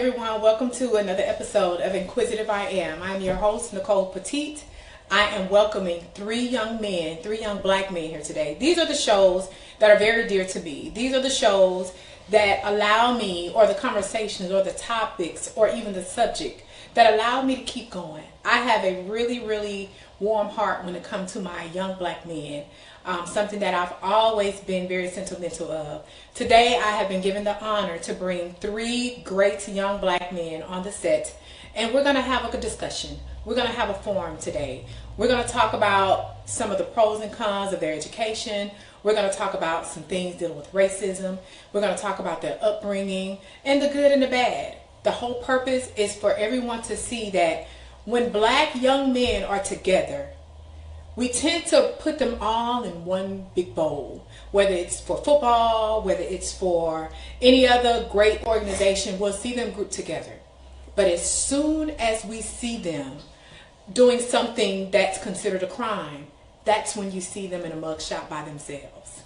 everyone. Welcome to another episode of Inquisitive I Am. I'm your host, Nicole Petite. I am welcoming three young black men here today. These are the shows that are very dear to me. These are the shows that allow me, or the conversations, or the topics, or even the subject that allow me to keep going. I have a really, really warm heart when it comes to my young black men. Something that I've always been very sentimental of. Today I have been given the honor to bring three great young black men on the set, and we're going to have a good discussion. We're going to have a forum today. We're going to talk about some of the pros and cons of their education. We're going to talk about some things dealing with racism. We're going to talk about their upbringing and the good and the bad. The whole purpose is for everyone to see that when black young men are together, we tend to put them all in one big bowl, whether it's for football, whether it's for any other great organization, we'll see them grouped together. But as soon as we see them doing something that's considered a crime, that's when you see them in a mugshot by themselves.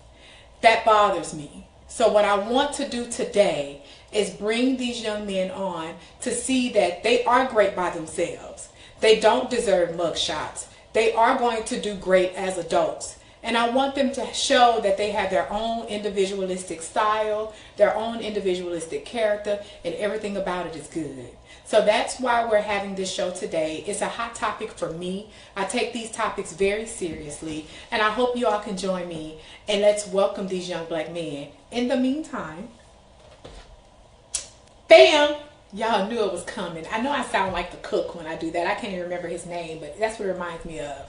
That bothers me. So what I want to do today is bring these young men on to see that they are great by themselves. They don't deserve mugshots. They are going to do great as adults. And I want them to show that they have their own individualistic style, their own individualistic character, and everything about it is good. So that's why we're having this show today. It's a hot topic for me. I take these topics very seriously, and I hope you all can join me, and let's welcome these young black men. In the meantime, bam! Y'all knew it was coming. I know I sound like the cook when I do that. I can't even remember his name, but that's what it reminds me of.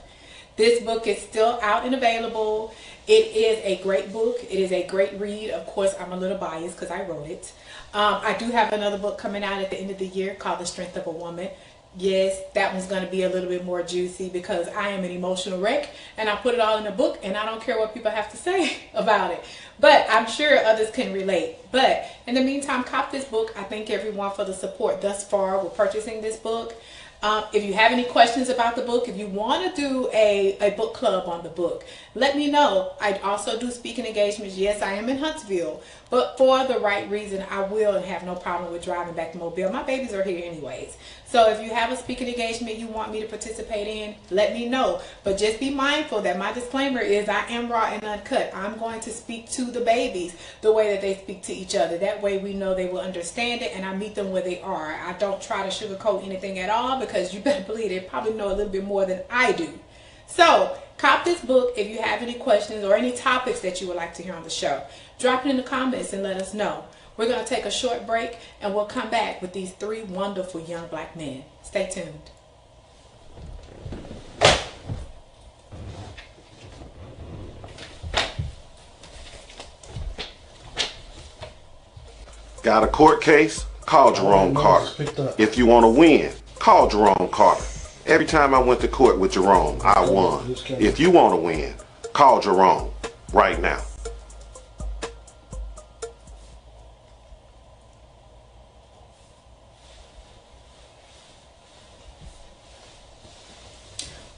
This book is still out and available. It is a great book. It is a great read. Of course, I'm a little biased because I wrote it. I do have another book coming out at the end of the year called The Strength of a Woman. Yes, that one's going to be a little bit more juicy because I am an emotional wreck, and I put it all in a book, and I don't care what people have to say about it. But I'm sure others can relate. But in the meantime, cop this book. I thank everyone for the support thus far with purchasing this book. If you have any questions about the book, if you want to do a book club on the book, let me know. I also do speaking engagements. Yes, I am in Huntsville, but for the right reason, I will and have no problem with driving back to Mobile. My babies are here anyways. So if you have a speaking engagement you want me to participate in, let me know. But just be mindful that my disclaimer is I am raw and uncut. I'm going to speak to the babies the way that they speak to each other. That way we know they will understand it, and I meet them where they are. I don't try to sugarcoat anything at all, because you better believe they probably know a little bit more than I do. So cop this book. If you have any questions or any topics that you would like to hear on the show, drop it in the comments and let us know. We're going to take a short break, and we'll come back with these three wonderful young black men. Stay tuned. Got a court case? Call Jerome Carter. If you want to win, call Jerome Carter. Every time I went to court with Jerome, I won. If you want to win, call Jerome right now.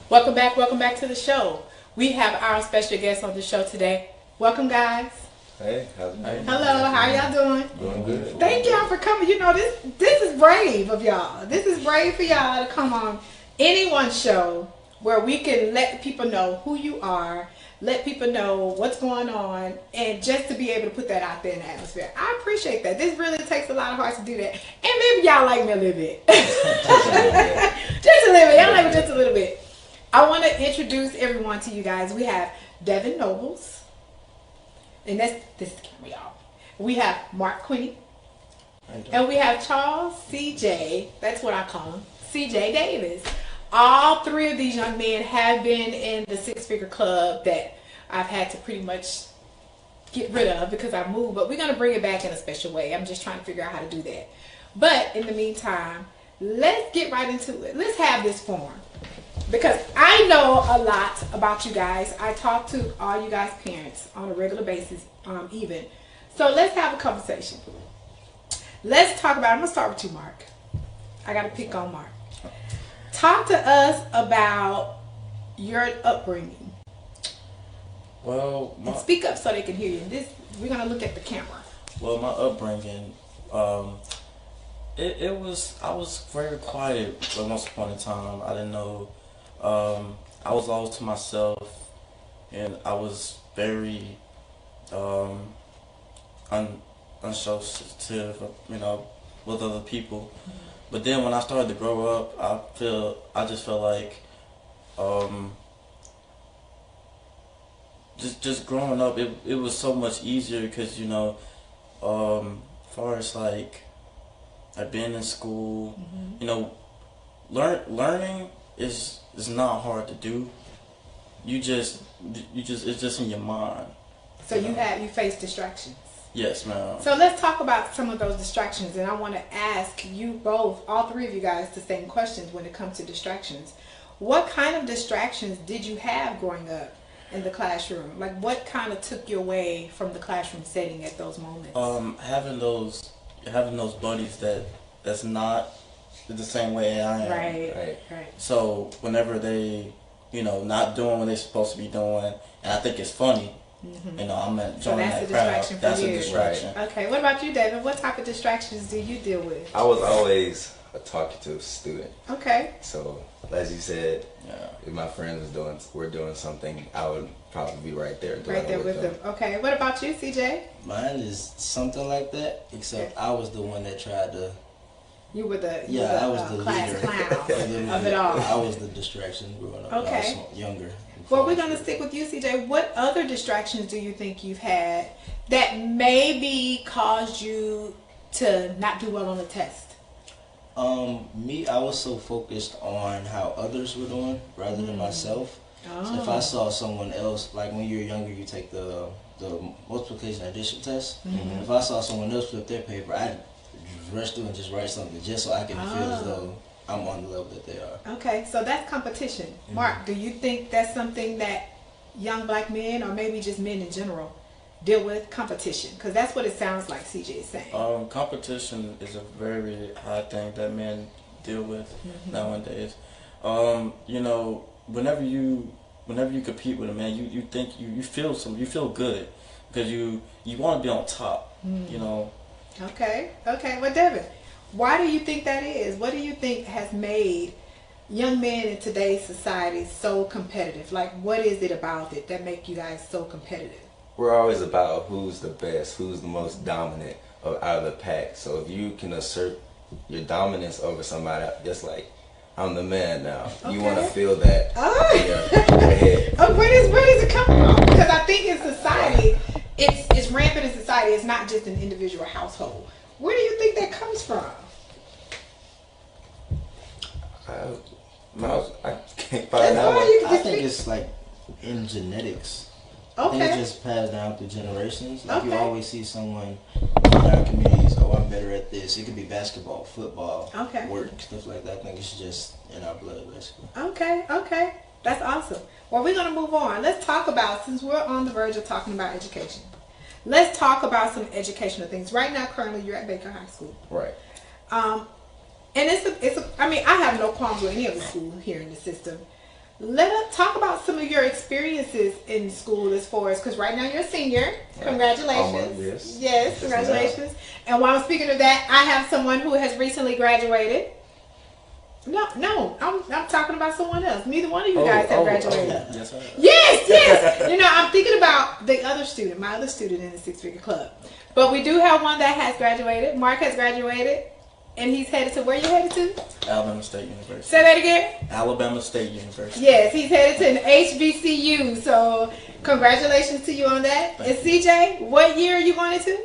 Welcome back to the show. We have our special guest on the show today. Welcome, guys. Hey, how's it going? Hello, how y'all doing? Doing good. Thank y'all for coming. You know, this is brave of y'all. This is brave for y'all to come on anyone's show where we can let people know who you are, let people know what's going on, and just to be able to put that out there in the atmosphere. I appreciate that. This really takes a lot of heart to do that. And maybe y'all like me a little bit. Just a little bit. Y'all like me just a little bit. I want to introduce everyone to you guys. We have Devin Nobles. And this is the camera, y'all. We have Mark Quinney. And we have Charles C.J. That's what I call him. C.J. Davis. All three of these young men have been in the six-figure club that I've had to pretty much get rid of because I moved. But we're going to bring it back in a special way. I'm just trying to figure out how to do that. But in the meantime, let's get right into it. Let's have this forum. Because I know a lot about you guys. I talk to all you guys' parents on a regular basis, even. So let's have a conversation. Let's talk about, I'm going to start with you, Mark. I got to pick on Mark. Talk to us about your upbringing. Well, speak up so they can hear you. We're going to look at the camera. Well, my upbringing, I was very quiet for most point in time. I didn't know. I was always to myself, and I was very unsociative, with other people. But then when I started to grow up, I just felt like, just growing up, it was so much easier because far as like I've been in school, learning is not hard to do. It's just in your mind. So you face distractions. Yes, ma'am. So let's talk about some of those distractions, and I want to ask you both, all three of you guys, the same questions when it comes to distractions. What kind of distractions did you have growing up in the classroom? Like, what kind of took you away from the classroom setting at those moments? Having those buddies that's not the same way I am. Right. So whenever they, not doing what they're supposed to be doing, and I think it's funny. I'm enjoying that crowd. That's a distraction. Right. Okay, what about you, David? What type of distractions do you deal with? I was always a talkative student. Okay. So, as you said, if my friends were doing something, I would probably be right there doing it with them. Okay, what about you, CJ? Mine is something like that, except I was the one that tried to. You were the I was the class leader clown of it all. I was the distraction growing up. Okay. I was younger. Well, we're going to stick with you, CJ. What other distractions do you think you've had that maybe caused you to not do well on the test? Me, I was so focused on how others were doing rather than myself. So if I saw someone else, like when you're younger, you take the multiplication addition test. If I saw someone else flip their paper, I'd rush through and just write something just so I can feel as though I'm on the level that they are. Okay, so that's competition. Mark, do you think that's something that young black men, or maybe just men in general, deal with, competition? Because that's what it sounds like CJ is saying. Competition is a very high thing that men deal with nowadays. Whenever you compete with a man, you think you feel good because you want to be on top. Okay. Well, Devin, why do you think that is? What do you think has made young men in today's society so competitive? Like, what is it about it that make you guys so competitive? We're always about who's the best, who's the most dominant out of the pack. So if you can assert your dominance over somebody, just like, I'm the man now. Okay. You want to feel that in your head. Where does it come from? Because I think in society, it's rampant in society. It's not just an individual household. Where do you think that comes from? I can't find out. I think it's like in genetics. Okay. I think it's just passed down through generations. Like you always see someone in our communities, I'm better at this. It could be basketball, football, work, stuff like that. I think it's just in our blood, basically. Okay. That's awesome. Well, we're going to move on. Let's talk about, since we're on the verge of talking about education, let's talk about some educational things. Right now, currently, you're at Baker High School. Right. And I have no qualms with any of the school here in the system. Let us talk about some of your experiences in school as far as, because right now you're a senior. Right. Congratulations. Yes, congratulations. And while I'm speaking of that, I have someone who has recently graduated. No, I'm talking about someone else. Neither one of you guys have graduated. Yes. I'm thinking about the other student, my other student in the Six Figure Club. But we do have one that has graduated. Mark has graduated. And he's headed to, where you headed to? Alabama State University. Say that again? Alabama State University. Yes, he's headed to an HBCU. So congratulations to you on that. And CJ, what year are you going into?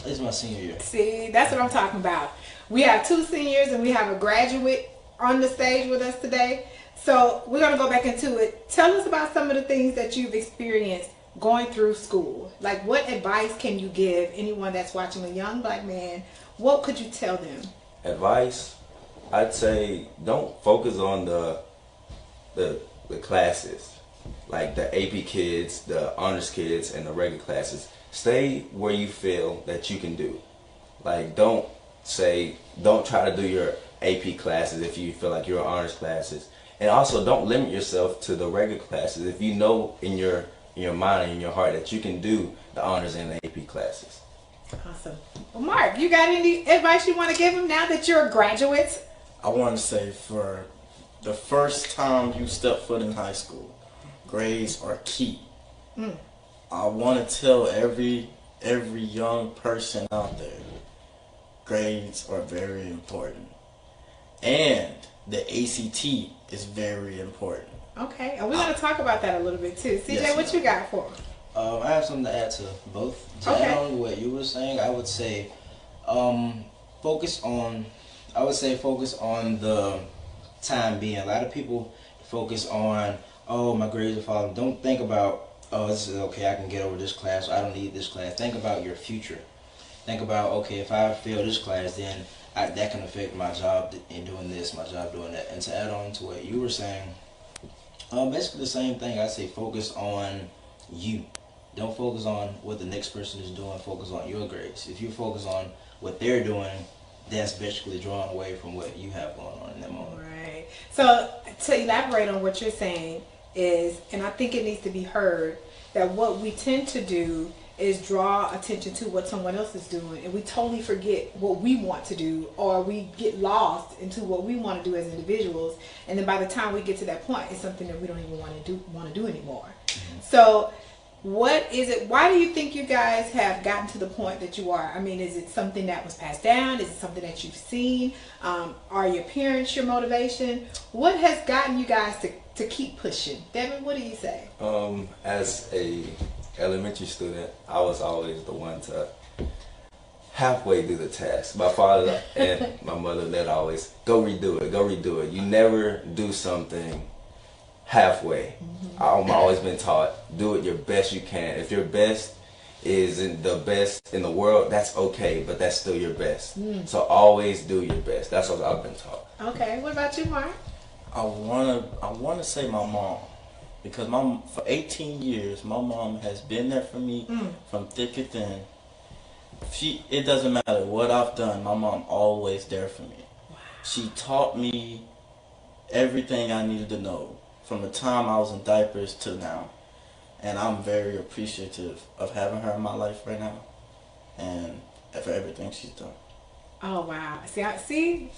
It's my senior year. See, that's what I'm talking about. We have 2 seniors and we have a graduate on the stage with us today. So we're going to go back into it. Tell us about some of the things that you've experienced going through school. Like, what advice can you give anyone that's watching, a young black man? What could you tell them? Advice, I'd say don't focus on the classes, like the AP kids, the honors kids, and the regular classes. Stay where you feel that you can do. Like, don't try to do your AP classes if you feel like you're honors classes. And also, don't limit yourself to the regular classes if you know in your mind and in your heart that you can do the honors and the AP classes. Awesome. Well, Mark, you got any advice you want to give them now that you're a graduate? I want to say for the first time you step foot in high school, grades are key. I want to tell every young person out there, grades are very important. And the ACT is very important. Okay, and we're going to talk about that a little bit too. CJ, Yes, what you got for them? I have something to add to both. To add on to what you were saying, I would say focus on the time being. A lot of people focus on, oh, my grades are falling. Don't think about, oh, this is okay, I can get over this class, or I don't need this class. Think about your future. Think about, okay, if I fail this class, then that can affect my job in doing this, my job doing that. And to add on to what you were saying, basically the same thing. I say focus on you. Don't focus on what the next person is doing. Focus on your grades. If you focus on what they're doing, that's basically drawing away from what you have going on in that moment. Right. So to elaborate on what you're saying is, and I think it needs to be heard, that what we tend to do is draw attention to what someone else is doing, and we totally forget what we want to do, or we get lost into what we want to do as individuals, and then by the time we get to that point, it's something that we don't even want to do anymore. So what is it, why do you think you guys have gotten to the point that you are? I mean, is it something that was passed down? Is it something that you've seen? Are your parents your motivation? What has gotten you guys to keep pushing? Devin, what do you say? As a elementary student, I was always the one to halfway do the task. My father and my mother, they'd always, go redo it. You never do something halfway. I've always been taught, do it your best you can. If your best isn't the best in the world, that's okay, but that's still your best. So always do your best. That's what I've been taught. Okay, what about you, Mark? I wanna say my mom, because for 18 years my mom has been there for me from thick and thin. It doesn't matter what I've done, my mom always there for me. Wow. She taught me everything I needed to know from the time I was in diapers to now, and I'm very appreciative of having her in my life right now, and for everything she's done. Oh wow! See.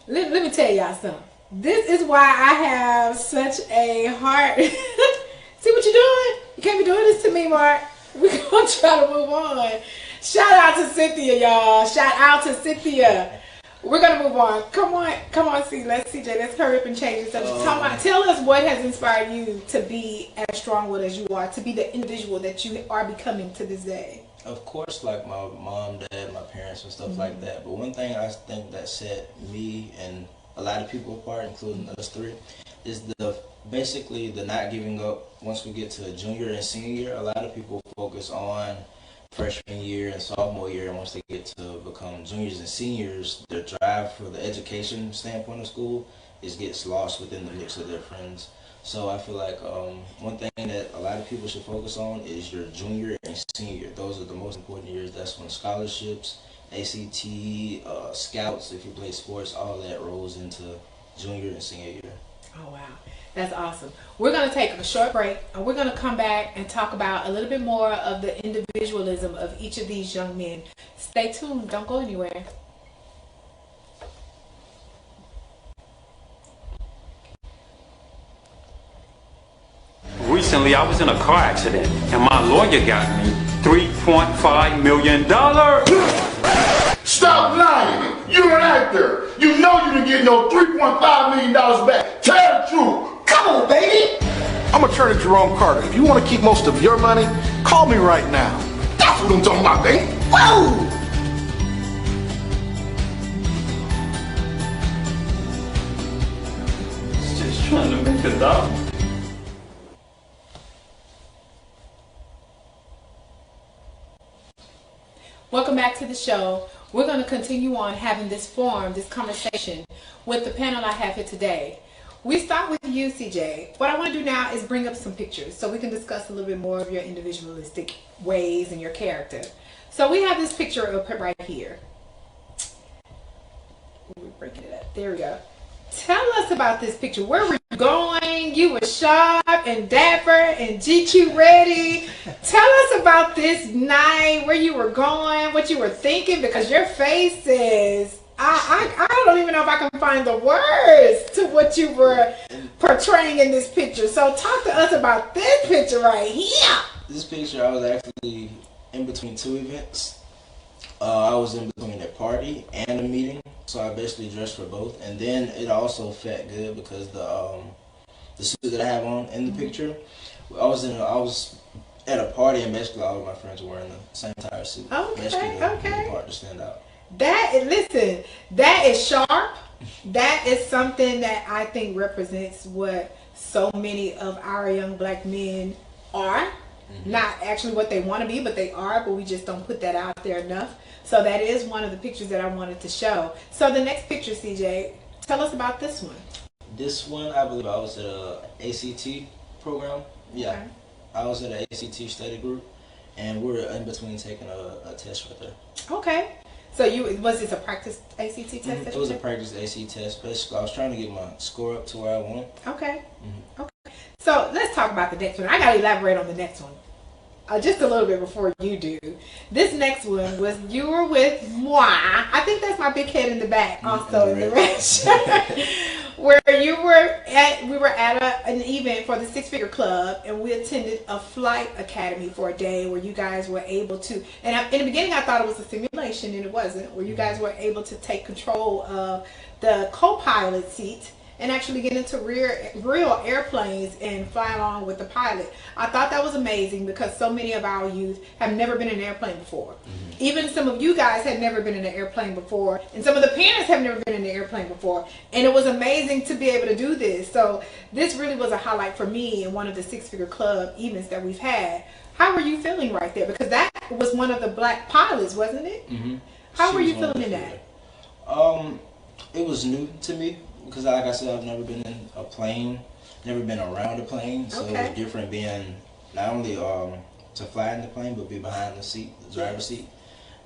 Let me tell y'all something. This is why I have such a heart. See what you're doing? You can't be doing this to me, Mark. We're gonna try to move on. Shout out to Cynthia, y'all. Shout out to Cynthia. We're gonna move on. Come on, CJ. Let's hurry up and change this subject. Tell us what has inspired you to be as strong-willed as you are, to be the individual that you are becoming to this day. Of course, like my mom, dad, my parents, and stuff like that. But one thing I think that set me and a lot of people apart, including us three, is basically the not giving up once we get to junior and senior year. A lot of people focus on freshman year and sophomore year, and once they get to become juniors and seniors, their drive for the education standpoint of school gets lost within the mix of their friends. So I feel like one thing that a lot of people should focus on is your junior and senior year. Those are the most important years. That's when scholarships, ACT, scouts, if you play sports, all that rolls into junior and senior year. Oh wow, that's awesome. We're going to take a short break, and we're going to come back and talk about a little bit more of the individualism of each of these young men. Stay tuned, don't go anywhere. Recently, I was in a car accident, and my lawyer got me $3.5 million. Stop lying! You're an actor! You know you didn't get no $3.5 million back! Tell the truth! Come on, baby! I'm attorney Jerome Carter. If you want to keep most of your money, call me right now. That's what I'm talking about, baby! Whoa! Just trying to make a dollar. Welcome back to the show. We're going to continue on having this forum, this conversation with the panel I have here today. We start with you, CJ. What I want to do now is bring up some pictures so we can discuss a little bit more of your individualistic ways and your character. So we have this picture up right here. We're breaking it up. There we go. Tell us about this picture. Where were you going? You were sharp and dapper and GQ ready. Tell us about this night, where you were going, what you were thinking, because your face is, I don't even know if I can find the words to what you were portraying in this picture. So talk to us about this picture right here. This picture, I was actually in between two events. I was in between a party and a meeting, so I basically dressed for both. And then it also felt good because the suit that I have on in the picture, I was at a party and basically all of my friends were wearing the same entire suit. Okay, okay. The part to stand out. Listen, that is sharp. That is something that I think represents what so many of our young black men are. Not actually what they want to be, but they are, but we just don't put that out there enough. So that is one of the pictures that I wanted to show. So the next picture, CJ, tell us about this one. This one, I believe I was at a ACT program. Yeah, okay. I was at an ACT study group, and we were in between taking a test right there. Okay. So was this a practice ACT test? It was a practice ACT test. Basically, I was trying to get my score up to where I wanted. Okay. Okay. So let's talk about the next one. I got to elaborate on the next one just a little bit before you do. This next one was you were with moi. I think that's my big head in the back also in the red shirt. Where we were at an event for the Six Figure Club, and we attended a flight academy for a day where you guys were able to, and in the beginning I thought it was a simulation, and it wasn't, where you guys were able to take control of the co-pilot seat and actually get into real airplanes and fly along with the pilot. I thought that was amazing because so many of our youth have never been in an airplane before. Even some of you guys had never been in an airplane before, and some of the parents have never been in an airplane before. And it was amazing to be able to do this. So this really was a highlight for me in one of the Six Figure Club events that we've had. How were you feeling right there? Because that was one of the black pilots, wasn't it? How were you feeling in that? It was new to me. Because like I said, I've never been in a plane, never been around a plane, so it was different being not only to fly in the plane, but be behind the seat, the driver's seat.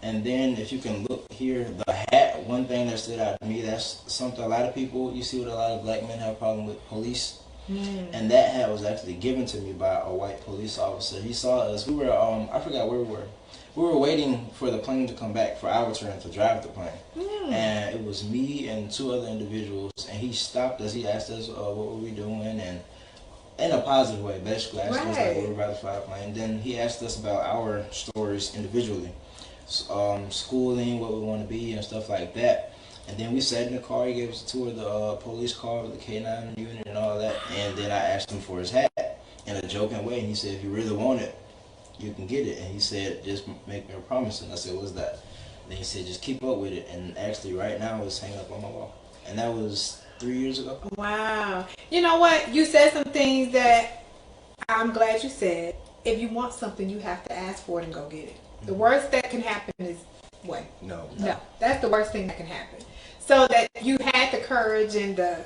And then if you can look here, the hat, one thing that stood out to me, that's something a lot of people, you see what a lot of black men have a problem with, police. And that hat was actually given to me by a white police officer. He saw us, we were, I forgot where we were. We were waiting for the plane to come back for our turn to drive the plane. And it was me and two other individuals, and he stopped us. He asked us what were we doing, and in a positive way, basically. Asked us like, we were about to fly the plane. Then he asked us about our stories individually, schooling, what we want to be, and stuff like that. And then we sat in the car. He gave us a tour of the police car with the K9 unit and all that. And then I asked him for his hat in a joking way, and he said, if you really want it, you can get it. And he said, just make me a promise. And I said, what's that? And then he said, just keep up with it. And actually right now it's hanging up on my wall. And that was 3 years ago. Wow. You know what? You said some things that I'm glad you said. If you want something, you have to ask for it and go get it. The worst that can happen is what? No. That's the worst thing that can happen. So that you had the courage and the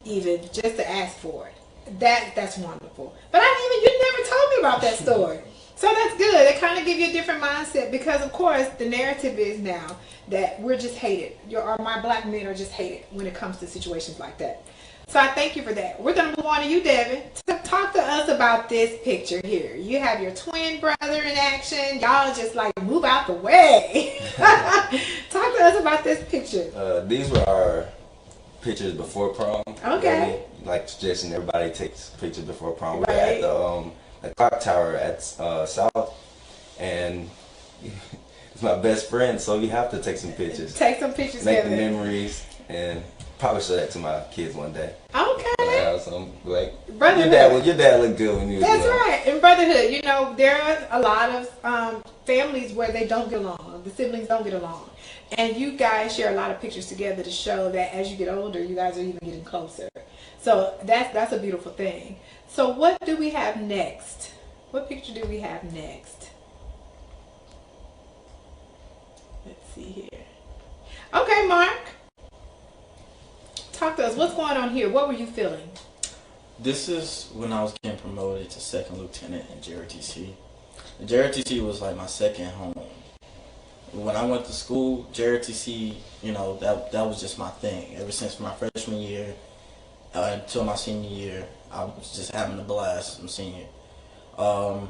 even just to ask for it. That's wonderful. But you never told me about that story. So that's good. It kind of gives you a different mindset because, of course, the narrative is now that we're just hated. My black men are just hated when it comes to situations like that. So I thank you for that. We're going to move on to you, Devin. Talk to us about this picture here. You have your twin brother in action. Y'all just like move out the way. Talk to us about this picture. These were our pictures before prom. Okay. Like suggesting everybody takes pictures before prom. We were at the clock tower at South, and it's my best friend, so you have to take some pictures. Take some pictures. Make the memories, and probably show that to my kids one day. Okay. Some, like, brotherhood. Your dad looked good when you was That's young. right. In brotherhood, there are a lot of families where they don't get along. The siblings don't get along. And you guys share a lot of pictures together to show that as you get older, you guys are even getting closer. So that's a beautiful thing. So what do we have next? What picture do we have next? Let's see here. Okay, Mark. Talk to us. What's going on here? What were you feeling? This is when I was getting promoted to second lieutenant in JRTC. The JRTC was like my second home. when I went to school, JRTC, you know, that was just my thing. Ever since my freshman year until my senior year, I was just having a blast. I'm senior. I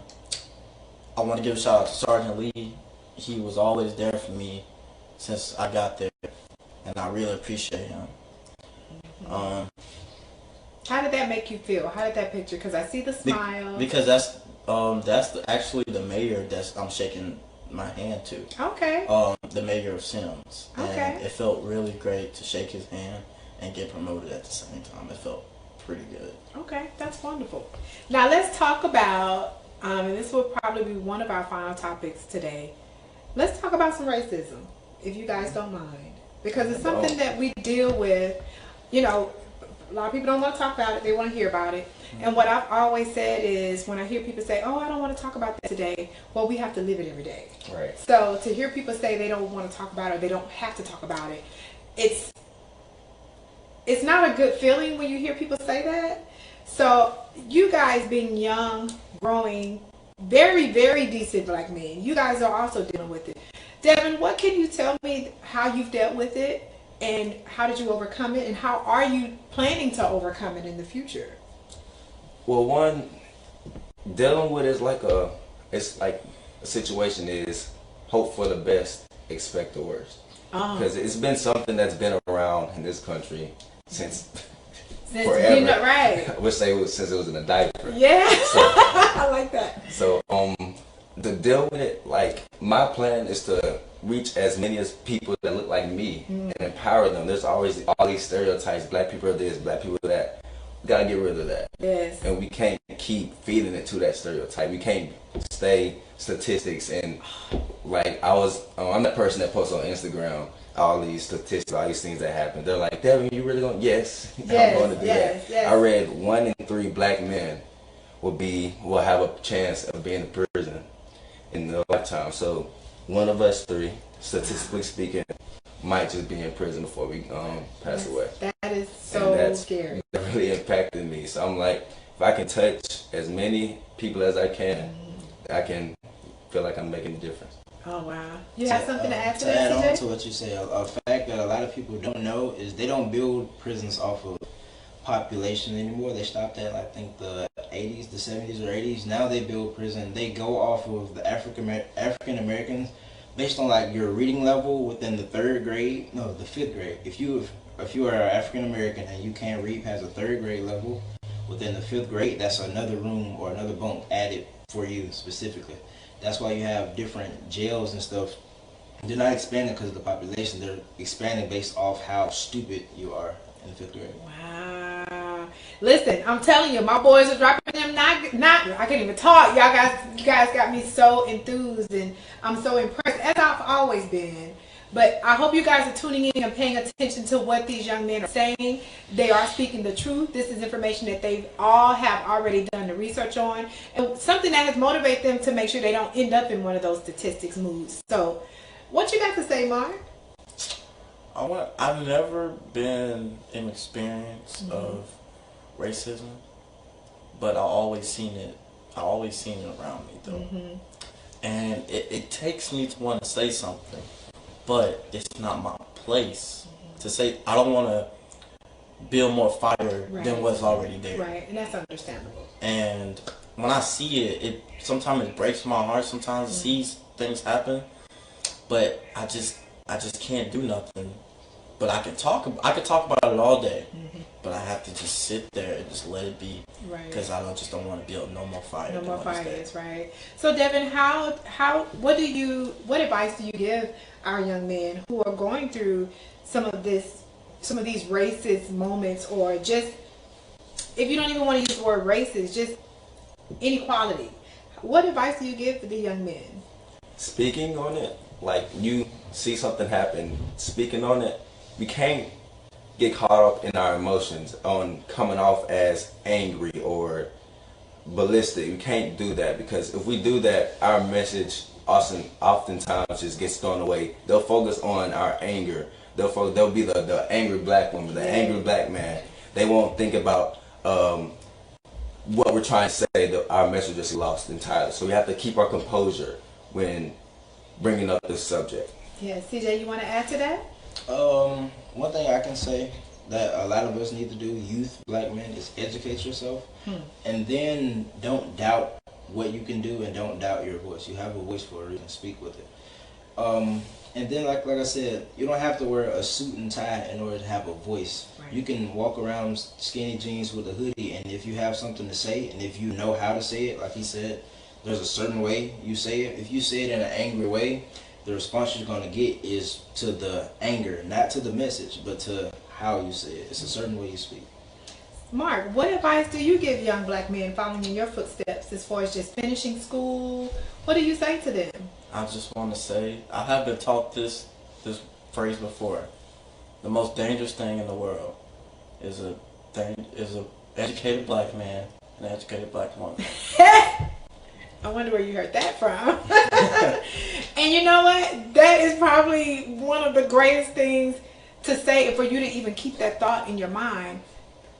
want to give a shout out to Sergeant Lee. He was always there for me since I got there, and I really appreciate him. How did that make you feel? How did that picture? Because I see the smile. Because actually the mayor that I'm shaking my hand to. Okay. The mayor of Sims. Okay. And it felt really great to shake his hand and get promoted at the same time. It felt pretty good. Okay, that's wonderful. Now let's talk about, and this will probably be one of our final topics today. Let's talk about some racism, if you guys don't mind. Because it's something that we deal with, you know, a lot of people don't want to talk about it, they want to hear about it. And what I've always said is, when I hear people say, oh, I don't want to talk about that today, well, we have to live it every day. Right. So to hear people say they don't want to talk about it, or they don't have to talk about it, it's not a good feeling when you hear people say that. So you guys being young, growing, very, very decent black men, you guys are also dealing with it. Devin, what can you tell me how you've dealt with it, and how did you overcome it, and how are you planning to overcome it in the future? Well, one, dealing with it's like a situation is hope for the best, expect the worst. Because it's been something that's been around in this country since forever. You know, right. I would say since it was in a diaper. Yeah. So, I like that. So, to deal with it, like, my plan is to reach as many as people that look like me and empower them. There's always all these stereotypes, black people are this, black people are that. We gotta get rid of that. Yes. And we can't keep feeding it to that stereotype. We can't stay statistics and, like, I'm that person that posts on Instagram all these statistics, all these things that happen. They're like, Devin, you really going? Yes. I'm going to do that. Yes. I read 1 in 3 black men will have a chance of being in prison in their lifetime. So one of us 3, statistically speaking, might just be in prison before we pass away. That is so scary. That really impacted me. So I'm like, if I can touch as many people as I can feel like I'm making a difference. Oh wow! You have something to add to that? To add CJ? on to what you say, a fact that a lot of people don't know is they don't build prisons off of population anymore. They stopped at, I think, the 80s, the 70s or 80s. Now they build prison. They go off of the African Americans based on, like, your reading level within the 5th grade. If you are African American and you can't read past the 3rd grade level within the 5th grade, that's another room or another bunk added for you specifically. That's why you have different jails and stuff. They're not expanding because of the population. They're expanding based off how stupid you are in the 5th grade. Wow. Listen, I'm telling you, my boys are dropping them. I can't even talk. You guys got me so enthused, and I'm so impressed, as I've always been. But I hope you guys are tuning in and paying attention to what these young men are saying. They are speaking the truth. This is information that they all have already done the research on, and something that has motivated them to make sure they don't end up in one of those statistics moods. So, what you got to say, Mark? I've never been in experience of racism, but I always seen it around me, though. And it takes me to want to say something, but it's not my place to say. I don't want to build more fire than what's already there. Right, and that's understandable. And when I see it sometimes it breaks my heart. Sometimes I see things happen, but I just can't do nothing. But I can talk about it all day, but I have to just sit there and just let it be, because I just don't want to build no more fire. No more fires, right? So Devin, what advice do you give our young men who are going through some of these racist moments, or just, if you don't even want to use the word racist, just inequality? What advice do you give to the young men? Speaking on it, like, you see something happen, speaking on it. We can't get caught up in our emotions on coming off as angry or ballistic. We can't do that, because if we do that, our message oftentimes just gets thrown away. They'll focus on our anger. They'll be the angry black woman, the angry black man. They won't think about what we're trying to say. Our message is lost entirely. So we have to keep our composure when bringing up this subject. Yeah, CJ, you want to add to that? One thing I can say that a lot of us need to do, youth, black men, is educate yourself. And then don't doubt what you can do and don't doubt your voice. You have a voice for a reason, speak with it. And then, like I said, you don't have to wear a suit and tie in order to have a voice. Right. You can walk around skinny jeans with a hoodie, and if you have something to say, and if you know how to say it, like he said, there's a certain way you say it. If you say it in an angry way, the response you're going to get is to the anger, not to the message, but to how you say it. It's a certain way you speak. Mark, what advice do you give young black men following in your footsteps as far as just finishing school? What do you say to them? I just want to say, I have been taught this phrase before. The most dangerous thing in the world is a educated black man and an educated black woman. I wonder where you heard that from. And you know what? That is probably one of the greatest things to say, for you to even keep that thought in your mind.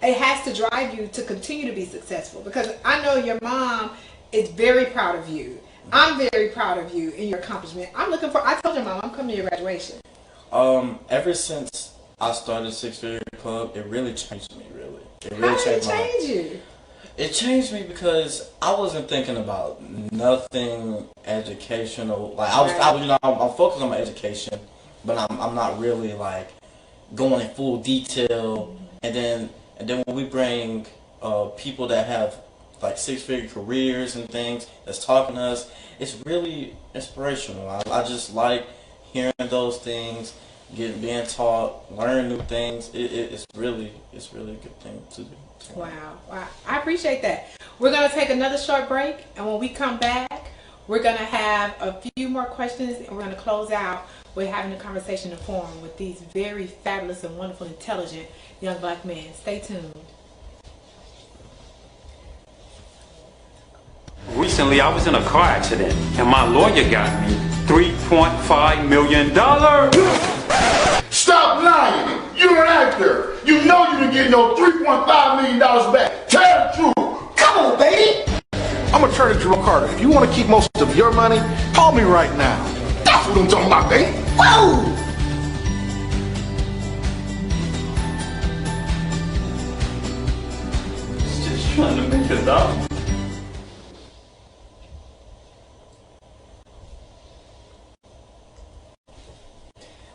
It has to drive you to continue to be successful, because I know your mom is very proud of you. I'm very proud of you in your accomplishment. I told your mom I'm coming to your graduation. Ever since I started Six Figure Club, it really changed me, really. How did it change you? It changed me because I wasn't thinking about nothing educational. Like I'm focused on my education, but I'm not really like going in full detail. And then when we bring people that have like six-figure careers and things that's talking to us, it's really inspirational. I just like hearing those things, being taught, learning new things. It's really a good thing to do. Wow. I appreciate that. We're going to take another short break, and when we come back, we're going to have a few more questions, and we're going to close out with having a conversation in forum with these very fabulous and wonderful, intelligent young black men. Stay tuned. Recently, I was in a car accident, and my lawyer got me $3.5 million. Stop lying! You're an actor! You know you didn't get no $3.5 million back! Tell the truth! Come on, baby! I'm gonna turn it to Ricardo. If you want to keep most of your money, call me right now. That's what I'm talking about, baby! Whoa! Just trying to make it up.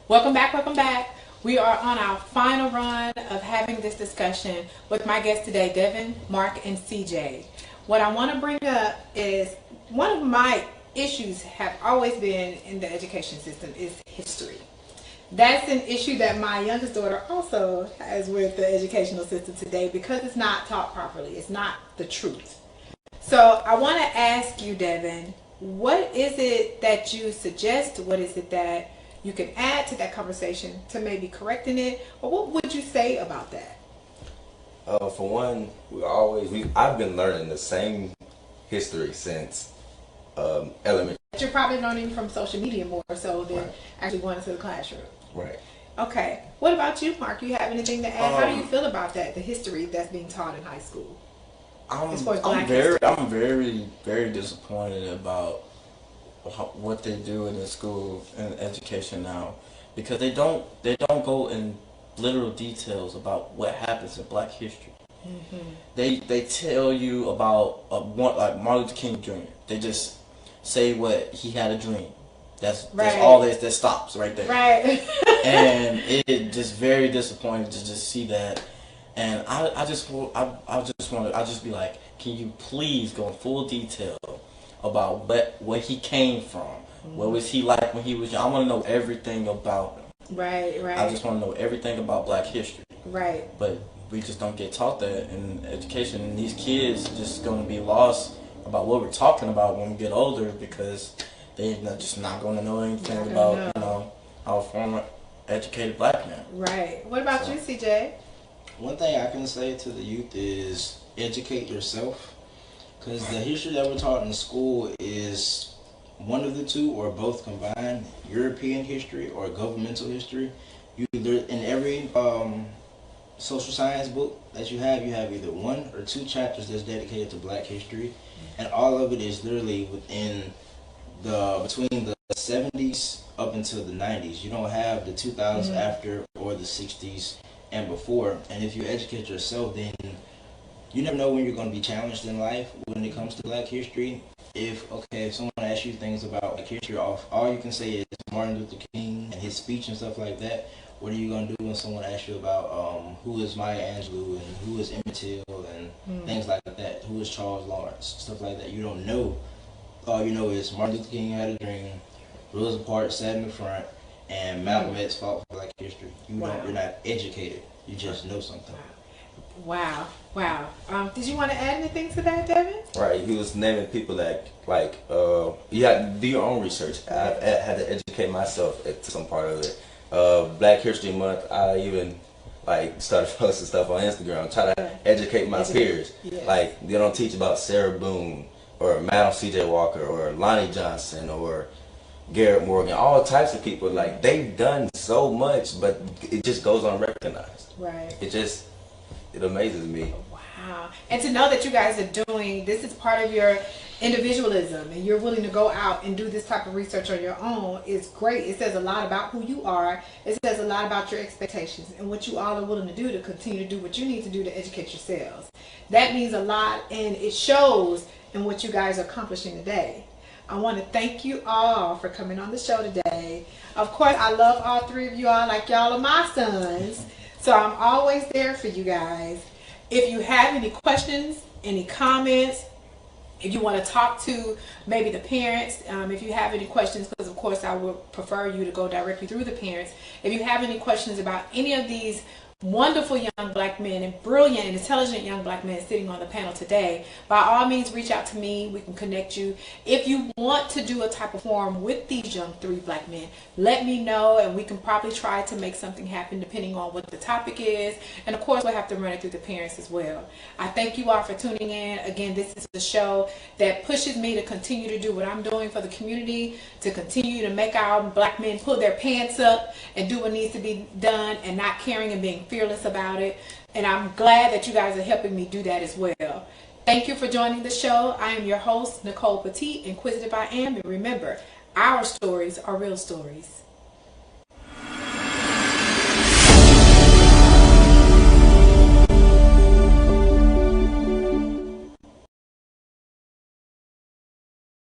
Welcome back. We are on our final run of having this discussion with my guests today, Devin, Mark, and CJ. What I want to bring up is one of my issues have always been in the education system is history. That's an issue that my youngest daughter also has with the educational system today, because it's not taught properly. It's not the truth. So I want to ask you, Devin, what is it that you suggest? What is it that you can add to that conversation to maybe correcting it? Or what would you say about that? For one, I've been learning the same history since elementary. You're probably learning from social media more so than actually going into the classroom. Right. Okay. What about you, Mark? You have anything to add? How do you feel about that, the history that's being taught in high school? I'm very, very disappointed about what they do in the school and education now, because they don't go in literal details about what happens in Black history. They tell you about like Martin Luther King Jr. They just say what he had a dream. That's all that stops right there. Right. And it just very disappointing to just see that. And I just be like, can you please go in full detail about where he came from? What was he like when he was young? I want to know everything about him. Right. I just want to know everything about Black history. Right. But we just don't get taught that in education, and these kids just going to be lost about what we're talking about when we get older, because they're just not going to know anything about our former educated Black man. Right. What about you, CJ? One thing I can say to the youth is educate yourself, because the history that we're taught in school is one of the two or both combined: European history or governmental history. In every social science book that you have either 1 or 2 chapters that's dedicated to Black history, and all of it is literally between the 70s up until the 90s. You don't have the 2000s after or the 60s and before. And if you educate yourself, then you never know when you're going to be challenged in life when it comes to Black history. If someone asks you things about Black history, all you can say is Martin Luther King and his speech and stuff like that. What are you going to do when someone asks you about who is Maya Angelou and who is Emmett Till and things like that? Who is Charles Lawrence? Stuff like that. You don't know. All you know is Martin Luther King had a dream, Rosa Parks sat in the front, and Malcolm X fought for Black history. You're not educated. You just know something. Wow. Did you want to add anything to that, Devin? Right. He was naming people that you have to do your own research. I've had to educate myself to some part of it. Black History Month, I even started posting stuff on Instagram, try to educate my peers. Yes. Like, they don't teach about Sarah Boone or Madam C.J. Walker or Lonnie Johnson or Garrett Morgan, all types of people. Like, they've done so much, but it just goes unrecognized. Right. It amazes me. Wow. And to know that you guys are doing, this is part of your individualism, and you're willing to go out and do this type of research on your own is great. It says a lot about who you are. It says a lot about your expectations and what you all are willing to do to continue to do what you need to do to educate yourselves. That means a lot, and it shows in what you guys are accomplishing today. I want to thank you all for coming on the show today. Of course, I love all three of you all like y'all are my sons. So I'm always there for you guys. If you have any questions, any comments, if you want to talk to maybe the parents, if you have any questions, because of course I would prefer you to go directly through the parents. If you have any questions about any of these wonderful young Black men and brilliant and intelligent young Black men sitting on the panel today, by all means reach out to me. We can connect you. If you want to do a type of forum with these young three Black men, let me know, and we can probably try to make something happen depending on what the topic is. And of course we'll have to run it through the parents as well. I thank you all for tuning in. Again, this is the show that pushes me to continue to do what I'm doing for the community, to continue to make our Black men pull their pants up and do what needs to be done, and not caring and being fearless about it. And I'm glad that you guys are helping me do that as well. Thank you for joining the show. I am your host, Nicole Petit, Inquisitive I Am. And remember, our stories are real stories.